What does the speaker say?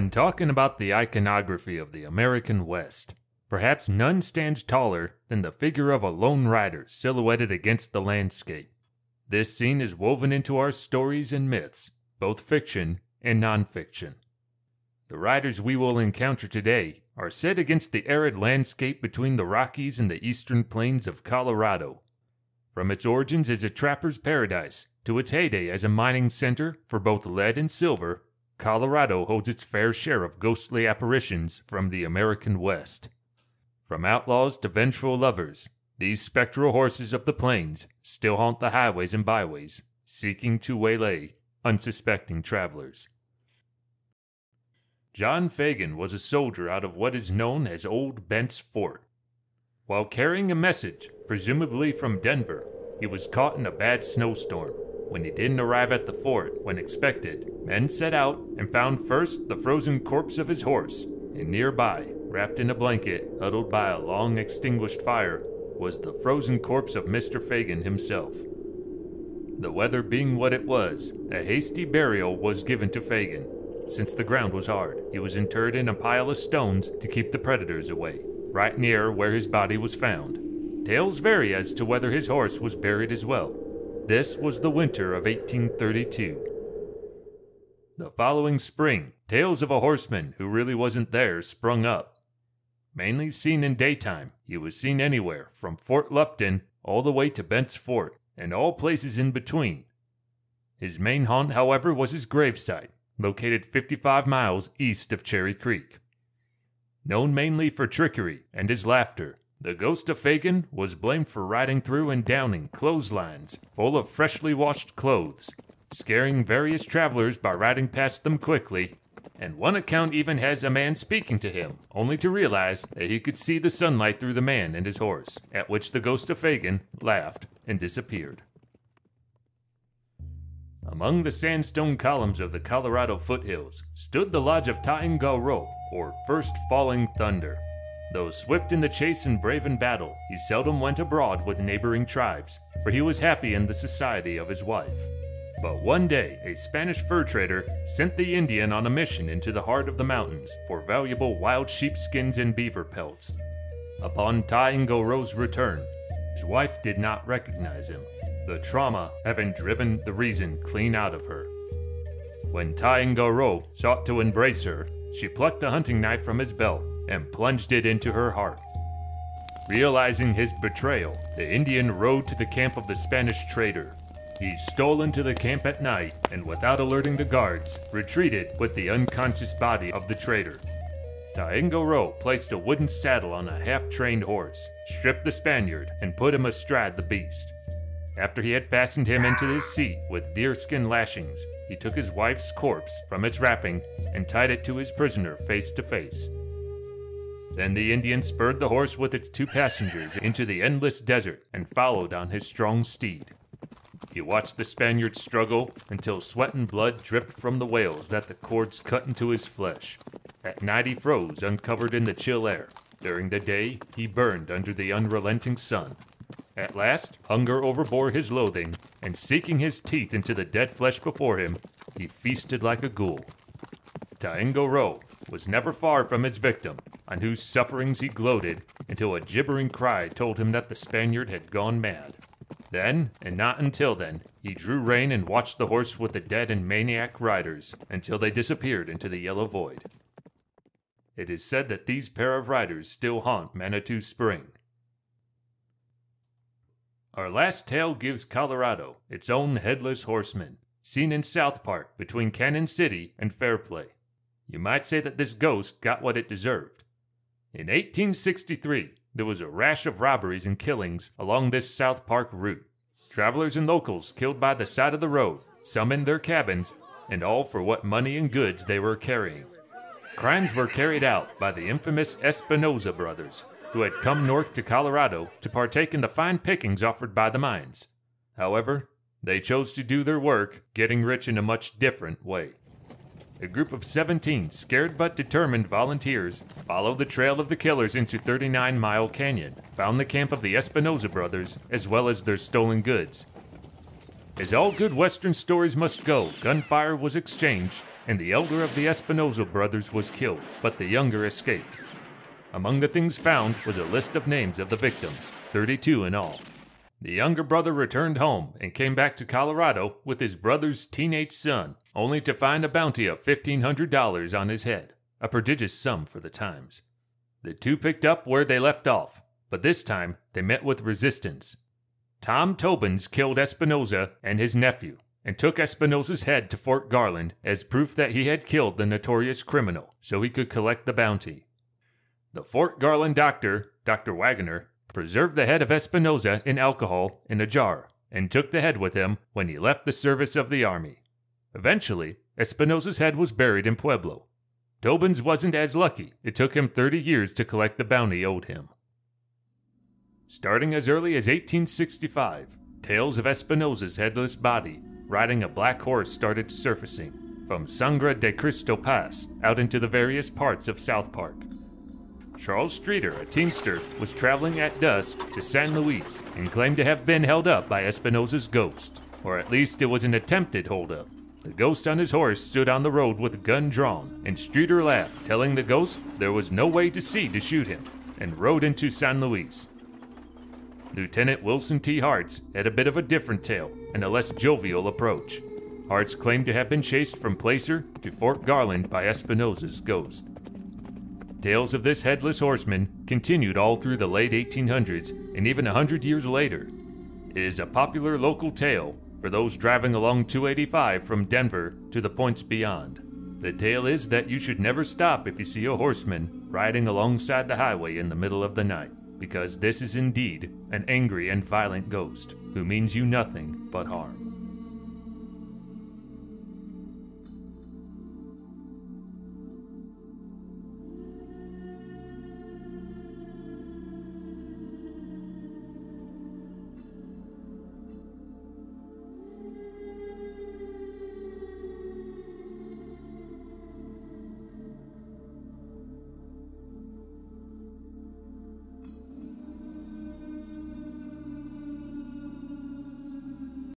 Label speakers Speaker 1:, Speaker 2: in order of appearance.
Speaker 1: When talking about the iconography of the American West, perhaps none stands taller than the figure of a lone rider silhouetted against the landscape. This scene is woven into our stories and myths, both fiction and non-fiction. The riders we will encounter today are set against the arid landscape between the Rockies and the eastern plains of Colorado. From its origins as a trapper's paradise to its heyday as a mining center for both lead and silver, Colorado holds its fair share of ghostly apparitions from the American West. From outlaws to vengeful lovers, these spectral horses of the plains still haunt the highways and byways, seeking to waylay unsuspecting travelers. John Fagan was a soldier out of what is known as Old Bent's Fort. While carrying a message, presumably from Denver, he was caught in a bad snowstorm. When he didn't arrive at the fort when expected, men set out and found first the frozen corpse of his horse, and nearby, wrapped in a blanket, huddled by a long extinguished fire, was the frozen corpse of Mr. Fagan himself. The weather being what it was, a hasty burial was given to Fagan. Since the ground was hard, he was interred in a pile of stones to keep the predators away, right near where his body was found. Tales vary as to whether his horse was buried as well. This was the winter of 1832. The following spring, tales of a horseman who really wasn't there sprung up. Mainly seen in daytime, he was seen anywhere from Fort Lupton all the way to Bent's Fort, and all places in between. His main haunt, however, was his gravesite, located 55 miles east of Cherry Creek. Known mainly for trickery and his laughter, the Ghost of Fagan was blamed for riding through and downing clotheslines full of freshly washed clothes, scaring various travelers by riding past them quickly, and one account even has a man speaking to him, only to realize that he could see the sunlight through the man and his horse, at which the Ghost of Fagan laughed and disappeared. Among the sandstone columns of the Colorado foothills stood the Lodge of Taen Goo, or First Falling Thunder. Though swift in the chase and brave in battle, he seldom went abroad with neighboring tribes, for he was happy in the society of his wife. But one day, a Spanish fur trader sent the Indian on a mission into the heart of the mountains for valuable wild sheepskins and beaver pelts. Upon Taen Goo's return, his wife did not recognize him, the trauma having driven the reason clean out of her. When Taen Goo sought to embrace her, she plucked a hunting knife from his belt and plunged it into her heart. Realizing his betrayal, the Indian rode to the camp of the Spanish trader. He stole into the camp at night and, without alerting the guards, retreated with the unconscious body of the trader. Taen Goo placed a wooden saddle on a half-trained horse, stripped the Spaniard, and put him astride the beast. After he had fastened him into his seat with deerskin lashings, he took his wife's corpse from its wrapping and tied it to his prisoner face to face. Then the Indian spurred the horse with its two passengers into the endless desert and followed on his strong steed. He watched the Spaniard struggle until sweat and blood dripped from the wales that the cords cut into his flesh. At night he froze, uncovered in the chill air. During the day, he burned under the unrelenting sun. At last, hunger overbore his loathing, and sinking his teeth into the dead flesh before him, he feasted like a ghoul. Taen Goo was never far from his victim, on whose sufferings he gloated, until a gibbering cry told him that the Spaniard had gone mad. Then, and not until then, he drew rein and watched the horse with the dead and maniac riders until they disappeared into the yellow void. It is said that these pair of riders still haunt Manitou Spring. Our last tale gives Colorado its own headless horseman, seen in South Park between Cannon City and Fairplay. You might say that this ghost got what it deserved. In 1863, there was a rash of robberies and killings along this South Park route. Travelers and locals killed by the side of the road, some in their cabins, and all for what money and goods they were carrying. Crimes were carried out by the infamous Espinosa Brothers, who had come north to Colorado to partake in the fine pickings offered by the mines. However, they chose to do their work, getting rich in a much different way. A group of 17 scared but determined volunteers followed the trail of the killers into 39 Mile Canyon, found the camp of the Espinosa Brothers, as well as their stolen goods. As all good Western stories must go, gunfire was exchanged, and the elder of the Espinosa brothers was killed, but the younger escaped. Among the things found was a list of names of the victims, 32 in all. The younger brother returned home and came back to Colorado with his brother's teenage son, only to find a bounty of $1,500 on his head, a prodigious sum for the times. The two picked up where they left off, but this time they met with resistance. Tom Tobins killed Espinosa and his nephew, and took Espinosa's head to Fort Garland as proof that he had killed the notorious criminal, so he could collect the bounty. The Fort Garland doctor, Dr. Wagner, preserved the head of Espinosa in alcohol in a jar, and took the head with him when he left the service of the army. Eventually, Espinosa's head was buried in Pueblo. Tobins wasn't as lucky. It took him 30 years to collect the bounty owed him. Starting as early as 1865, tales of Espinosa's headless body riding a black horse started surfacing from Sangre de Cristo Pass out into the various parts of South Park. Charles Streeter, a teamster, was traveling at dusk to San Luis and claimed to have been held up by Espinosa's ghost, or at least it was an attempted holdup. The ghost on his horse stood on the road with a gun drawn, and Streeter laughed, telling the ghost there was no way to see to shoot him, and rode into San Luis. Lieutenant Wilson T. Hartz had a bit of a different tale and a less jovial approach. Hartz claimed to have been chased from Placer to Fort Garland by Espinosa's ghost. Tales of this headless horseman continued all through the late 1800s and even 100 years later. It is a popular local tale for those driving along 285 from Denver to the points beyond. The tale is that you should never stop if you see a horseman riding alongside the highway in the middle of the night, because this is indeed an angry and violent ghost who means you nothing but harm.